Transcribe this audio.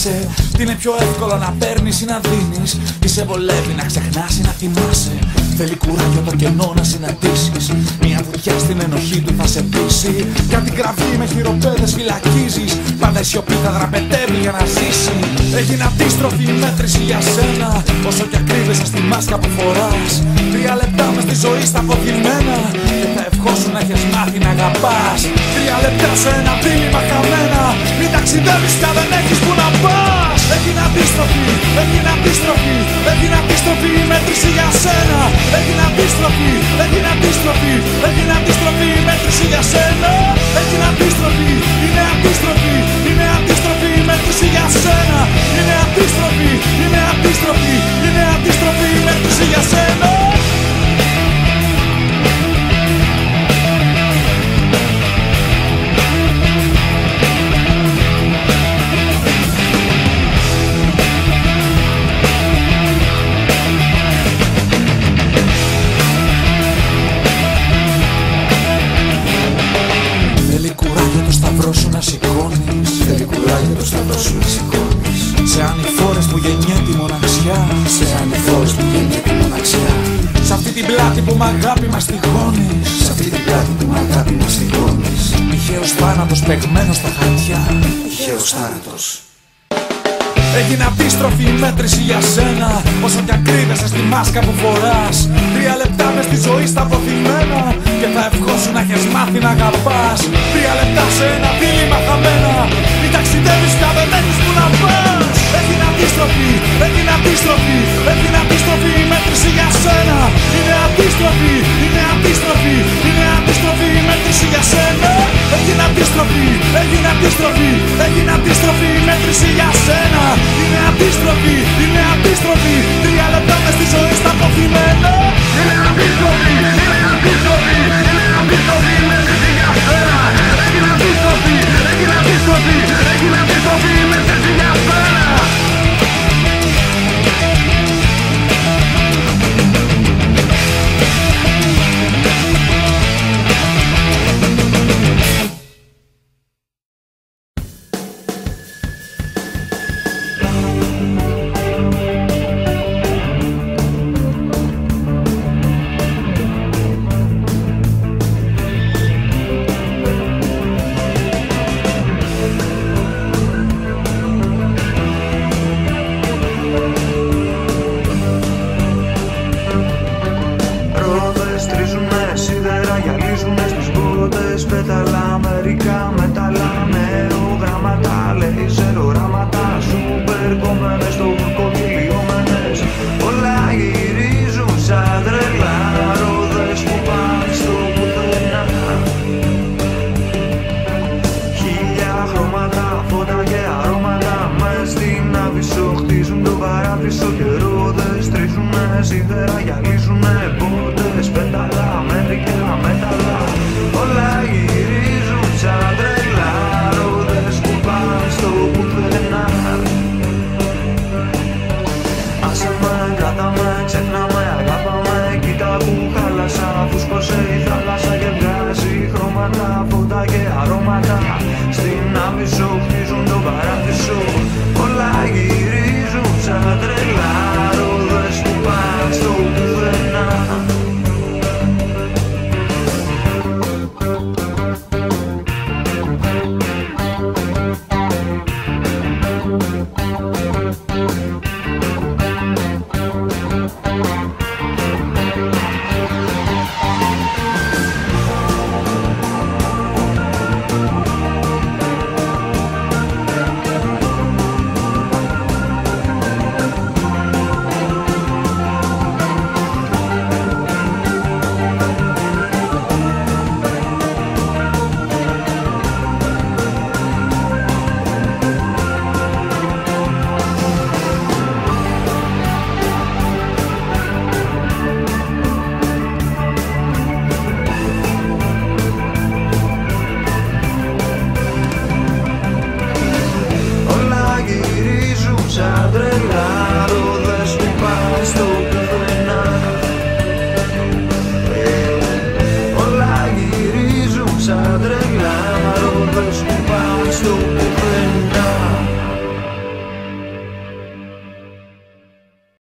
είσαι. Τι είναι πιο εύκολο να παίρνεις ή να δίνεις? Τι σε βολεύει να ξεχνάς ή να θυμάσαι? Θέλει κουράγιο το κενό να συναντήσεις. Μια βουτιά στην ενοχή του θα σε πείσει. Κάτι κραυγή με χειροπέδες φυλακίζεις. Πάντα η σιωπή θα δραπετεύει για να ζήσει. Έγινε αντίστροφη η μέτρηση για σένα. Όσο κι ακρίβεσαι στη μάσκα που φοράς. 3 λεπτά μες στη ζωή στα φωτεινά. Και θα ευχόσουν να έχεις μάθει να αγαπάς. 3 λεπτά σε ένα δίλημμα χαμένα. Μην ταξιδεύεις κι αν δεν έχεις που να πας. Έγινε αντίστροφη, έγινε αντίστροφη. Έγινε αντίστροφη η μέτρηση για σένα. Έγινε αντίστροφη, έγινε αντίστροφη. Έγινε αντίστροφη η μέτρηση για σένα. Έγινε αντίστροφη, είναι αντίστροφη. Είναι αντίστροφη η μέτρηση για σένα. Είναι αντίστροφη, είναι αντίστροφη. Είναι αντίστροφη η μέτρηση για σένα. Θέλει κουράγιο το σταυρό σου να σηκώνεις. Σε ανηφόρες που γεννιέται η μοναξιά. Σε ανηφόρες που γεννιέται η μοναξιά. Σ' αυτή την πλάτη που μ' αγάπη μας τυχώνεις. Σ' αυτή την πλάτη που μ' αγάπη μας τυχώνεις. Τυχαίος θάνατος παιγμένος στα χαρτιά. Τυχαίος θάνατος. Έγινε αντίστροφη η μέτρηση για σένα. Όσο κι αν κρύβεσαι στη μάσκα που φοράς. 3 λεπτά μες στη ζωή στα αποθυμένα. Και θα ευχόσουν να έχεις μάθει να αγαπάς. 3 λεπτά σε ένα δίλημμα χαμένα. Μην ταξιδεύεις κι αν δεν έχεις που να πας. Έγινε αντίστροφη, έγινε αντίστροφη. Έγινε αντίστροφη η μέτρηση για σένα. Είναι αντίστροφη, είναι αντίστροφη. Είναι αντίστροφη η μέτρηση για σένα. Έγινε αντίστροφη, έγινε αντίστροφη. Έγινε αντίστροφη η μέτρηση για σένα. Είναι αντίστροφη, είναι αντίστροφη. 3 λεπτά μες στη ζωή στα αποθυμένα. Είναι αντίστροφη, είναι αντίστροφη. Είναι αντίστροφη η μέτρηση για σένα. Έγινε αντίστροφη, έγινε αντίστροφη. Έγινε αντίστροφη η μέτρηση για σένα. Πέταλα, μερικά μέταλλα, νεογράμματα, λέιζερ οράματα, σούπερ κομμένες, στο βουρκό κυλιόμενες. Όλα γυρίζουν σαν τρελά, ρόδες που πάνε στο πουθενά. Χίλια χρώματα, φώτα και αρώματα, μες στην άβυσσο χτίζουν το παράδεισο. Και ρόδες τρίζουνε, σίδερα γυαλίζουνε, πόρτες, πέταλα, μερικά μέταλλα. Όλα γυρίζουν σαν τρελά, ρόδες που πάνε στο πουθενά. Άσε με, κράτα με, ξέχνα με, αγάπαμε. Κοίτα που χάλασα, φούσκωσε η θάλασσα και βγάζει χρώματα, φώτα και αρώματα. Στην άβυσσο χτίζουν το παράδεισο. Όλα γυρίζουν σαν τρελά, ρόδες που πάνε στο πουθενά. Σαν τρελά, ρόδες που πάνε στο πουθενά. Όλα γυρίζουν σαν τρελά, ρόδες που πάνε στο πουθενά.